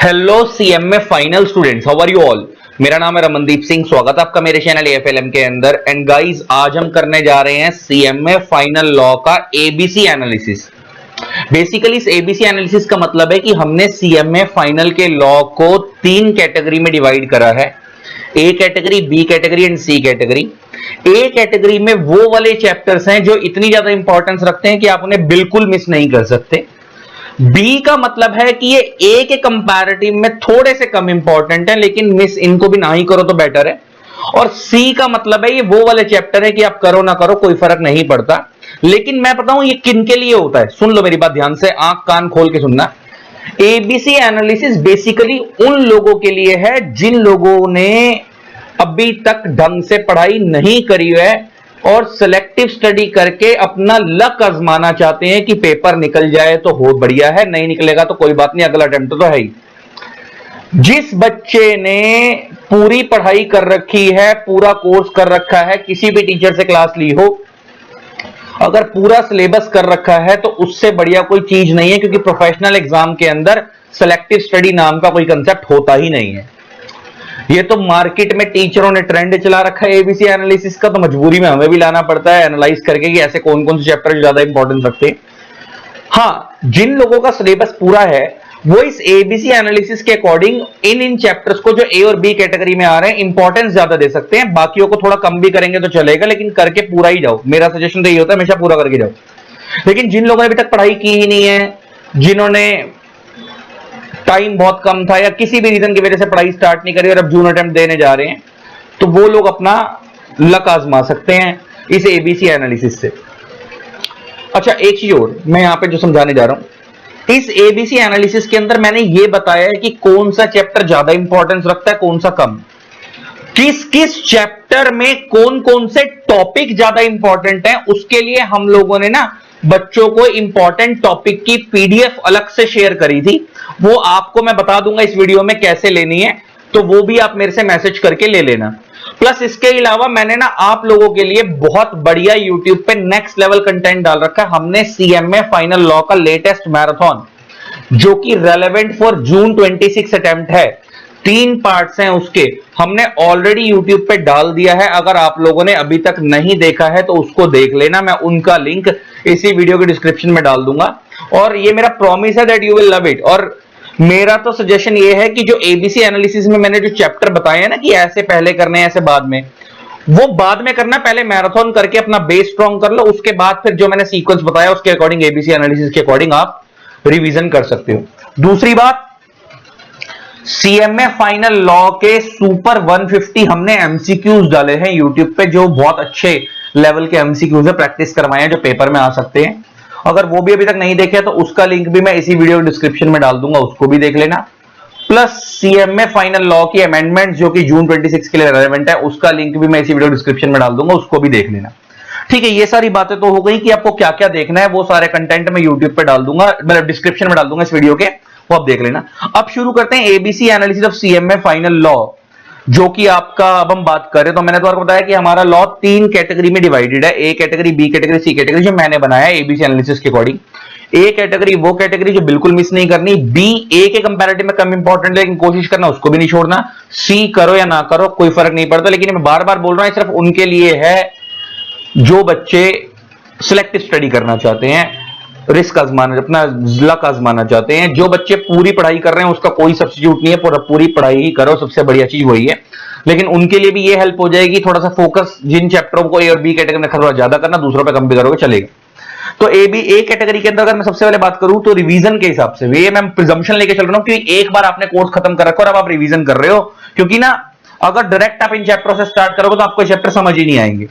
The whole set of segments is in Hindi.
Hello CMA final students, how are you all. मेरा नाम है रमनदीप सिंह। स्वागत है आपका मेरे चैनल एएफएलएम के अंदर। एंड गाइस, आज हम करने जा रहे हैं सीएमए फाइनल लॉ का एबीसी एनालिसिस। बेसिकली इस एबीसी एनालिसिस का मतलब है कि हमने सीएमए फाइनल के लॉ को तीन कैटेगरी में डिवाइड करा है। A category, B category and C category. A category में वो वाले चैप्टर्स हैं जो इतनी ज्यादा इंपॉर्टेंस रखते हैं कि आप उन्हें बिल्कुल मिस नहीं कर सकते। बी का मतलब है कि ये ए के कंपैरेटिव में थोड़े से कम इंपॉर्टेंट है, लेकिन मिस इनको भी ना ही करो तो बेटर है। और सी का मतलब है ये वो वाले चैप्टर है कि आप करो ना करो कोई फर्क नहीं पड़ता। लेकिन मैं बताऊं ये किन के लिए होता है, सुन लो मेरी बात ध्यान से, आंख कान खोल के सुनना। एबीसी एनालिसिस बेसिकली उन लोगों के लिए है जिन लोगों ने अभी तक ढंग से पढ़ाई नहीं करी है और सिलेक्टिव स्टडी करके अपना लक आजमाना चाहते हैं कि पेपर निकल जाए तो हो बढ़िया है, नहीं निकलेगा तो कोई बात नहीं, अगला अटेम्प्ट तो है ही। जिस बच्चे ने पूरी पढ़ाई कर रखी है, पूरा कोर्स कर रखा है, किसी भी टीचर से क्लास ली हो, अगर पूरा सिलेबस कर रखा है तो उससे बढ़िया कोई चीज नहीं है, क्योंकि प्रोफेशनल एग्जाम के अंदर सिलेक्टिव स्टडी नाम का कोई कंसेप्ट होता ही नहीं है। ये तो मार्केट में टीचरों ने ट्रेंड चला रखा है एबीसी एनालिसिस का, तो मजबूरी में हमें भी लाना पड़ता है एनालाइज करके कि ऐसे कौन कौन से चैप्टर ज्यादा इंपॉर्टेंस रखते हैं। हाँ, जिन लोगों का सिलेबस पूरा है वो इस एबीसी एनालिसिस के अकॉर्डिंग इन चैप्टर्स को जो ए और बी कैटेगरी में आ रहे हैं इंपॉर्टेंस ज्यादा दे सकते हैं। बाकियों को थोड़ा कम भी करेंगे तो चलेगा, लेकिन करके पूरा ही जाओ। मेरा सजेशन तो ये होता है हमेशा पूरा करके जाओ। लेकिन जिन लोगों ने अभी तक पढ़ाई की ही नहीं है, जिन्होंने टाइम बहुत कम था या किसी भी रीजन की वजह से पढ़ाई स्टार्ट नहीं करी और अब जून अटेम्प्ट देने जा रहे हैं, तो वो लोग अपना लक आजमा सकते हैं इस एबीसी एनालिसिस से। अच्छा, एक चीज और मैं यहां पे जो समझाने जा रहा हूं, इस एबीसी एनालिसिस के अंदर मैंने ये बताया है कि कौन सा चैप्टर ज्यादा इंपॉर्टेंस रखता है, कौन सा कम, किस किस चैप्टर में कौन कौन से टॉपिक ज्यादा इंपॉर्टेंट है। उसके लिए हम लोगों ने ना बच्चों को इंपॉर्टेंट टॉपिक की पीडीएफ अलग से शेयर करी थी। वो आपको मैं बता दूंगा इस वीडियो में कैसे लेनी है, तो वो भी आप मेरे से मैसेज करके ले लेना। प्लस इसके अलावा मैंने ना आप लोगों के लिए बहुत बढ़िया यूट्यूब पे नेक्स्ट लेवल कंटेंट डाल रखा है। हमने सीएमए फाइनल लॉ का लेटेस्ट मैराथन, जो कि रेलेवेंट फॉर जून 26 अटेम्प्ट है, 3 पार्ट्स हैं उसके, हमने ऑलरेडी यूट्यूब पे डाल दिया है। अगर आप लोगों ने अभी तक नहीं देखा है तो उसको देख लेना, मैं उनका लिंक इसी वीडियो के डिस्क्रिप्शन में डाल दूंगा। और ये मेरा प्रॉमिस है that you will love it. और मेरा तो सजेशन ये है कि जो एबीसी एनालिसिस में मैंने जो चैप्टर बताए हैं ना कि ऐसे पहले करने हैं ऐसे बाद में, वो बाद में करना। पहले मैराथन करके अपना बेस स्ट्रॉन्ग कर लो, उसके बाद फिर जो मैंने सीक्वेंस बताया उसके अकॉर्डिंग एबीसी एनालिसिस के अकॉर्डिंग आप रिवीजन कर सकते हो। दूसरी बात, सीएमए फाइनल लॉ के सुपर 150 हमने एमसीक्यूज डाले हैं यूट्यूब पे, जो बहुत अच्छे लेवल के एमसीक्यूज है, प्रैक्टिस करवाए हैं, जो पेपर में आ सकते हैं। अगर वो भी अभी तक नहीं देखे तो उसका लिंक भी मैं इसी वीडियो डिस्क्रिप्शन में डाल दूंगा, उसको भी देख लेना। प्लस सीएमए फाइनल लॉ की अमेंडमेंट जो कि जून 26 के लिए रेलेवेंट है, उसका लिंक भी मैं इसी वीडियो डिस्क्रिप्शन में डाल दूंगा, उसको भी देख लेना। ठीक है, ये सारी बातें तो हो गई कि आपको क्या क्या देखना है। वो सारे कंटेंट मैं यूट्यूब पे डाल दूंगा, मतलब डिस्क्रिप्शन में डाल दूंगा इस वीडियो के, वो आप देख लेना। अब शुरू करते हैं ABC analysis of CMA final law, जो कि आपका अब हम बात करें तो मैंने तो आपको बताया कि हमारा लॉ 3 कैटेगरी में डिवाइडेड है, A category, B category, C category, जो मैंने बनाया है एबीसी एनालिसिस के अकॉर्डिंग। ए कैटेगरी वो कैटेगरी जो बिल्कुल मिस नहीं करनी, बी ए के कंपैरेटिव में कम इंपॉर्टेंट लेकिन कोशिश करना उसको भी नहीं छोड़ना, सी करो या ना करो कोई फर्क नहीं पड़ता। लेकिन मैं बार बार बोल रहा हूं सिर्फ उनके लिए है जो बच्चे सिलेक्टिव स्टडी करना चाहते हैं, रिस्क आजमाना, अपना लक आजमाना चाहते हैं। जो बच्चे पूरी पढ़ाई कर रहे हैं उसका कोई सब्स्टिट्यूट नहीं है, पूरी पढ़ाई ही करो, सबसे बढ़िया चीज वही है। लेकिन उनके लिए भी ये हेल्प हो जाएगी, थोड़ा सा फोकस जिन चैप्टरों को ए और बी कैटेगरी में थोड़ा ज्यादा करना, दूसरों पे कम भी करोगे चलेगा। तो ए कैटेगरी के अंदर अगर मैं सबसे पहले बात करूं तो रिवीजन के हिसाब से, ये मैं प्रिजम्पशन लेके चल रहा हूं कि एक बार आपने कोर्स खत्म कर रखा और अब आप रिवीजन कर रहे हो, क्योंकि ना अगर डायरेक्ट आप इन चैप्टरों से स्टार्ट करोगे तो आपको चैप्टर समझ ही नहीं आएंगे,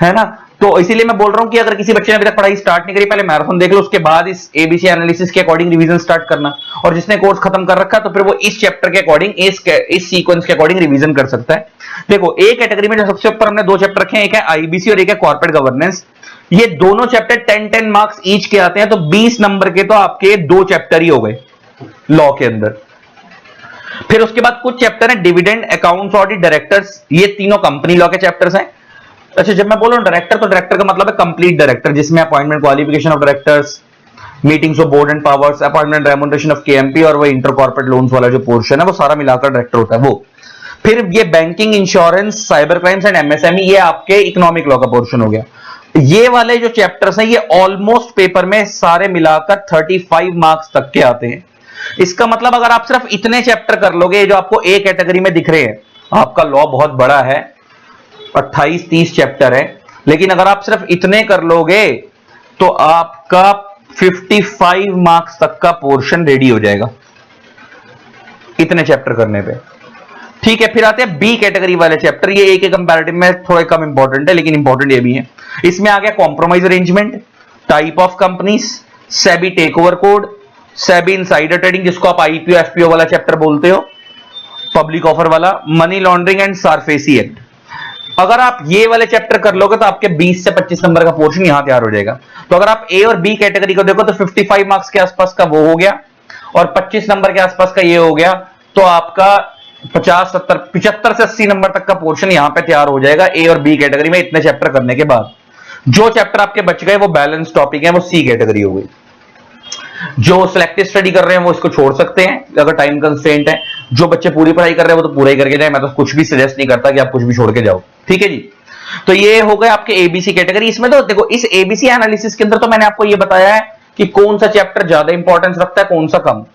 है ना। तो इसीलिए मैं बोल रहा हूं कि अगर किसी बच्चे ने अभी तक पढ़ाई स्टार्ट नहीं करी, पहले मैराथन देख लो, उसके बाद इस एबीसी एनालिसिस के अकॉर्डिंग रिवीजन स्टार्ट करना। और जिसने कोर्स खत्म कर रखा तो फिर वो इस चैप्टर के अकॉर्डिंग, इस सीक्वेंस के अकॉर्डिंग रिवीजन कर सकता है। देखो, ए कैटेगरी में जो सबसे ऊपर हमने 2 चैप्टर रखे हैं, एक है आईबीसी और एक है कॉर्पोरेट गवर्नेंस। ये दोनों चैप्टर 10-10 मार्क्स ईच के आते हैं, तो 20 नंबर के तो आपके 2 चैप्टर ही हो गए लॉ के अंदर। फिर उसके बाद कुछ चैप्टर है डिविडेंड, अकाउंट्स, ऑडिट, डायरेक्टर्स, ये तीनों कंपनी लॉ के चैप्टर्स हैं। अच्छा, जब मैं बोल रहा हूं डायरेक्टर, तो डायरेक्टर का मतलब है कंप्लीट डायरेक्टर, जिसमें appointment, qualification of directors, meetings of board and powers, appointment, remuneration of KMP और वो इंटर कॉर्पोरेट लोन्स वाला जो पोर्शन है वो सारा मिलाकर डायरेक्टर होता है वो। फिर ये banking, insurance, cyber crimes and MSME, ये आपके इकोनॉमिक लॉ का पोर्शन हो गया। ये वाले जो चैप्टर्स हैं ये ऑलमोस्ट पेपर में सारे मिलाकर 35 मार्क्स तक के आते हैं। इसका मतलब अगर आप सिर्फ इतने चैप्टर कर लोगे, जो आपको ए कैटेगरी में दिख रहे हैं, आपका लॉ बहुत बड़ा है, 28-30 चैप्टर है, लेकिन अगर आप सिर्फ इतने कर लोगे तो आपका 55 मार्क्स तक का पोर्शन रेडी हो जाएगा इतने चैप्टर करने पे। ठीक है, फिर आते हैं बी कैटेगरी वाले चैप्टर। ये ए के कंपैरेटिव में थोड़े कम इंपॉर्टेंट है, लेकिन इंपॉर्टेंट ये भी है। इसमें आ गया compromise arrangement, type of companies, SEBI take over code, SEBI insider trading जिसको आप आईपीओ एफपीओ वाला चैप्टर बोलते हो, पब्लिक ऑफर वाला, money laundering and SARFAESI act. अगर आप ये वाले चैप्टर कर लोगे तो आपके 20 से 25 नंबर का पोर्शन यहां तैयार हो जाएगा। तो अगर आप ए और बी कैटेगरी को देखो तो 55 मार्क्स के आसपास का वो हो गया और 25 नंबर के आसपास का ये हो गया, तो आपका 50, 70, 75 से 80 नंबर तक का पोर्शन यहां पे तैयार हो जाएगा ए और बी कैटेगरी में इतने चैप्टर करने के बाद। जो चैप्टर आपके बच गए वो बैलेंस टॉपिक है, वो सी कैटेगरी हो गई। जो सिलेक्टिव स्टडी कर रहे हैं वो इसको छोड़ सकते हैं अगर टाइम कंस्ट्रेंट है। जो बच्चे पूरी पढ़ाई कर रहे हैं वो तो पूरा ही करके जाए, मैं तो कुछ भी सजेस्ट नहीं करता कि आप कुछ भी छोड़ के जाओ। ठीक है जी, तो ये हो गए आपके एबीसी कैटेगरी। इसमें तो देखो, इस एबीसी एनालिसिस के अंदर तो मैंने आपको ये बताया है कि कौन सा चैप्टर ज्यादा इंपॉर्टेंस रखता है, कौन सा कम।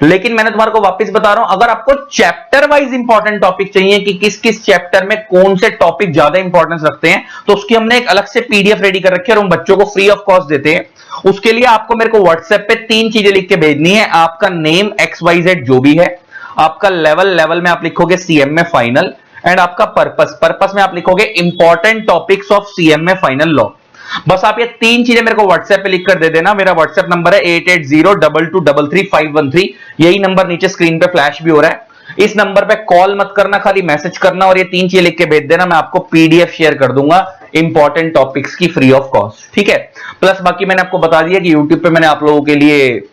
लेकिन मैंने तुम्हारे को वापस बता रहा हूं, अगर आपको चैप्टर वाइज इंपॉर्टेंट टॉपिक चाहिए कि किस किस चैप्टर में कौन से टॉपिक ज्यादा इंपॉर्टेंस रखते हैं, तो उसकी हमने एक अलग से पीडीएफ रेडी कर रखी है और हम बच्चों को फ्री ऑफ कॉस्ट देते हैं। उसके लिए आपको मेरे को व्हाट्सएप पे 3 चीजें लिख के भेजनी है। आपका नेम XYZ जो भी है, आपका लेवल में आप लिखोगे सीएमए फाइनल, एंड आपका पर्पस में आप लिखोगे important topics of CMA final law. बस आप ये 3 चीजें मेरे को व्हाट्सएप पे लिख कर दे देना। मेरा व्हाट्सएप नंबर है 8802233513। यही नंबर नीचे स्क्रीन पे फ्लैश भी हो रहा है। इस नंबर पे कॉल मत करना, खाली मैसेज करना और ये 3 चीजें लिख के भेज देना। मैं आपको पीडीएफ शेयर कर दूंगा इंपॉर्टेंट टॉपिक्स की फ्री ऑफ कॉस्ट। ठीक है, प्लस बाकी मैंने आपको बता दिया कि यूट्यूब पे मैंने आप लोगों के लिए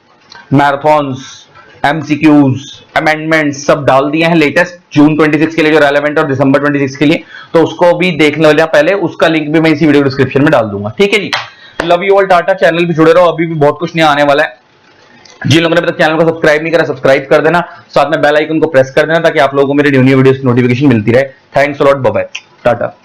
मैराथन्स, एमसीक्यूज, अमेंडमेंट्स सब डाल दिए हैं लेटेस्ट जून 26 के लिए जो रेलेवेंट और दिसंबर 26 के लिए, तो उसको भी देखने वाले पहले, उसका लिंक भी मैं इसी वीडियो डिस्क्रिप्शन में डाल दूंगा। ठीक है ji, love you all, tata. Channel भी जुड़े रहो, अभी भी बहुत कुछ नहीं आने वाला है। जिन लोगों ने अभी तक चैनल को सब्सक्राइब नहीं करा, सब्सक्राइब कर देना, साथ में बेल आइकन को प्रेस कर देना ताकि आप लोगों को मेरी न्यू वीडियोस की नोटिफिकेशन मिलती रहे। Thanks a lot, bye bye, Tata.